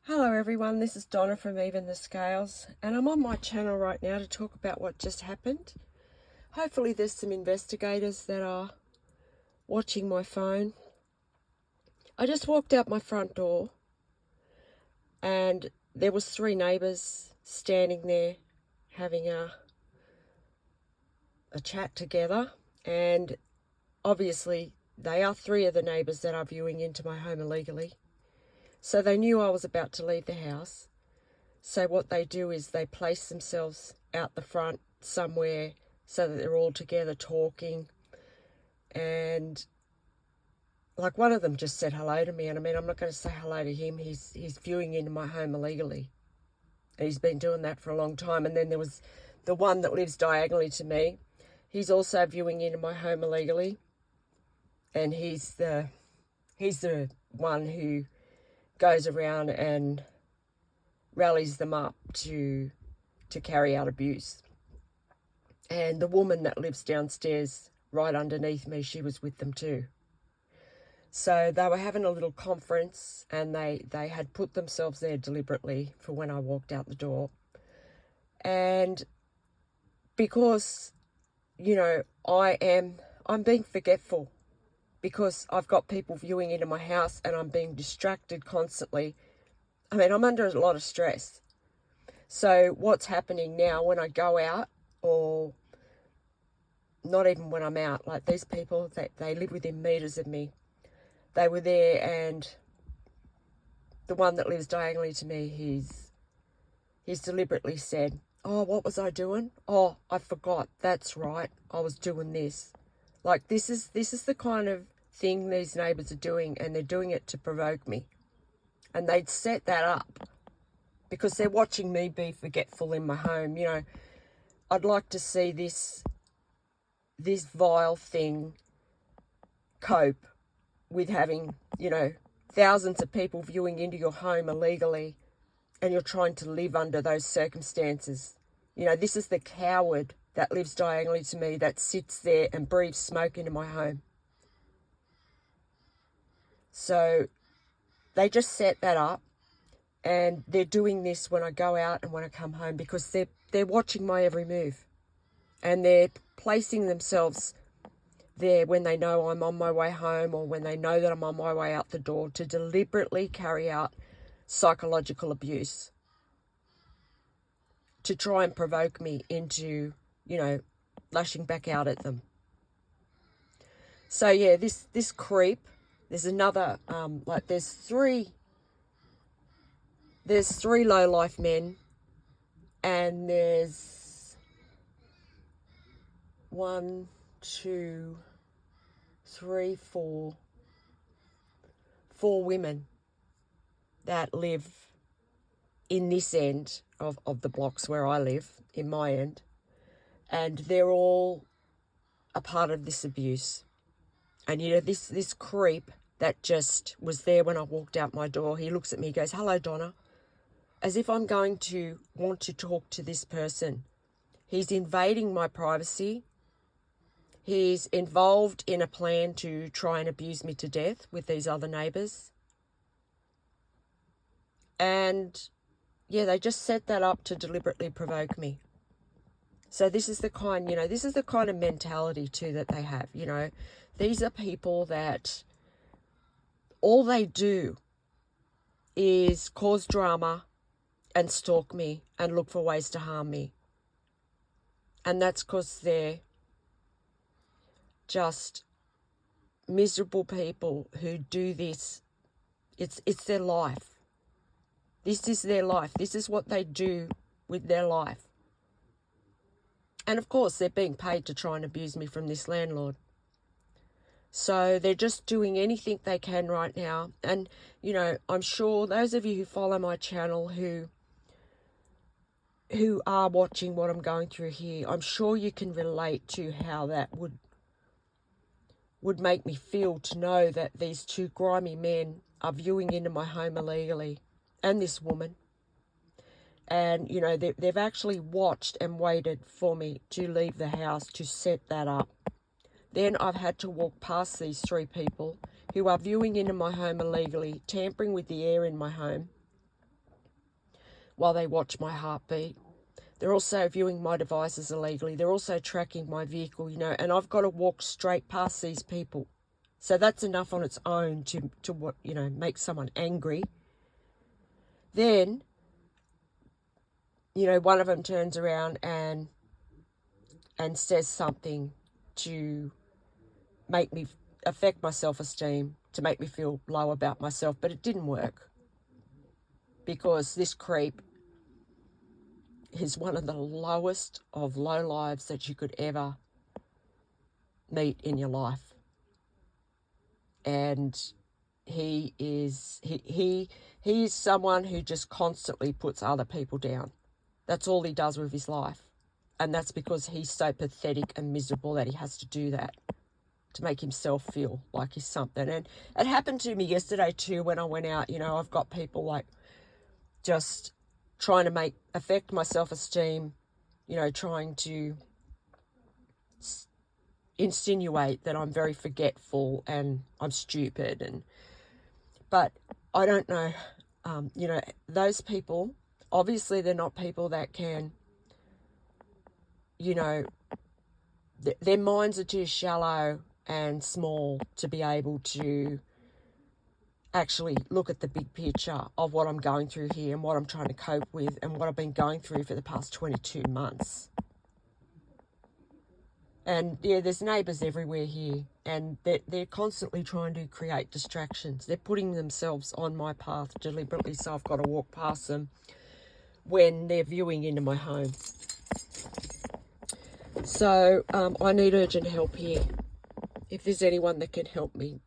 Hello everyone, this is Donna from Even the Scales, and I'm on my channel right now to talk about what just happened. Hopefully there's some investigators that are watching my phone. I just walked out my front door and there was 3 neighbours standing there having a chat together, and obviously they are 3 of the neighbours that are viewing into my home illegally. So they knew I was about to leave the house. So what they do is they place themselves out the front somewhere so that they're all together talking. And like one of them just said hello to me. And I mean, I'm not going to say hello to him. He's viewing into my home illegally. And he's been doing that for a long time. And then there was the one that lives diagonally to me. He's also viewing into my home illegally. And he's the one who goes around and rallies them up to carry out abuse. And the woman that lives downstairs right underneath me, she was with them too. So they were having a little conference, and they had put themselves there deliberately for when I walked out the door. And because, you know, I'm being forgetful because I've got people viewing into my house and I'm being distracted constantly. I mean, I'm under a lot of stress. So what's happening now when I go out, or not even when I'm out, like these people, they live within meters of me. They were there, and the one that lives diagonally to me, he's deliberately said, "Oh, what was I doing? Oh, I forgot. That's right. I was doing this." Like this is the kind of thing these neighbours are doing, and they're doing it to provoke me. And they'd set that up because they're watching me be forgetful in my home. You know, I'd like to see this vile thing cope with having, you know, thousands of people viewing into your home illegally, and you're trying to live under those circumstances. You know, this is the coward that lives diagonally to me that sits there and breathes smoke into my home. So they just set that up, and they're doing this when I go out and when I come home because they're watching my every move, and they're placing themselves there when they know I'm on my way home, or when they know that I'm on my way out the door, to deliberately carry out psychological abuse, to try and provoke me into, you know, lashing back out at them. So yeah, this creep, there's another, there's three low-life men, and there's 1, 2, 3, 4 women that live in this end of the blocks where I live, in my end, and they're all a part of this abuse. And you know, this creep that just was there when I walked out my door, he looks at me, he goes, "Hello, Donna," as if I'm going to want to talk to this person. He's invading my privacy. He's involved in a plan to try and abuse me to death with these other neighbours. And yeah, they just set that up to deliberately provoke me. So this is the kind, you know, this is the kind of mentality too that they have, you know. These are people that all they do is cause drama and stalk me and look for ways to harm me. And that's because they're just miserable people who do this. It's their life. This is their life. This is what they do with their life. And of course, they're being paid to try and abuse me from this landlord. So they're just doing anything they can right now. And, you know, I'm sure those of you who follow my channel who are watching what I'm going through here, I'm sure you can relate to how that would make me feel to know that these 2 grimy men are viewing into my home illegally, and this woman. And, you know, they've actually watched and waited for me to leave the house to set that up. Then I've had to walk past these 3 people who are viewing into my home illegally, tampering with the air in my home. while they watch my heartbeat. They're also viewing my devices illegally. They're also tracking my vehicle, you know, and I've got to walk straight past these people. So that's enough on its own to what, you know, make someone angry. Then, you know, one of them turns around and says something to make me affect my self-esteem, to make me feel low about myself, but it didn't work because this creep is one of the lowest of low lives that you could ever meet in your life. And he is someone who just constantly puts other people down. That's all he does with his life. And that's because he's so pathetic and miserable that he has to do that to make himself feel like he's something. And it happened to me yesterday too when I went out. You know, I've got people like just trying to affect my self-esteem, you know, trying to insinuate that I'm very forgetful and I'm stupid. But I don't know, you know, those people, obviously they're not people that can, you know, their minds are too shallow and small to be able to actually look at the big picture of what I'm going through here and what I'm trying to cope with and what I've been going through for the past 22 months. And yeah, there's neighbours everywhere here, and they're constantly trying to create distractions. They're putting themselves on my path deliberately, so I've got to walk past them when they're viewing into my home. So I need urgent help here. If there's anyone that can help me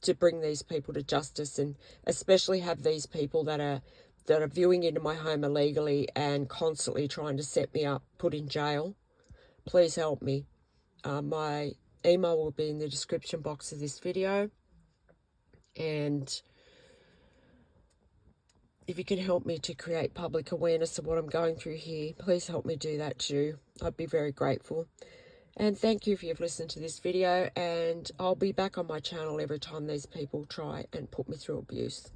to bring these people to justice, and especially have these people that are viewing into my home illegally and constantly trying to set me up, put in jail, please help me. My email will be in the description box of this video, and if you can help me to create public awareness of what I'm going through here, please help me do that too. I'd be very grateful. And thank you if you've listened to this video, and I'll be back on my channel every time these people try and put me through abuse.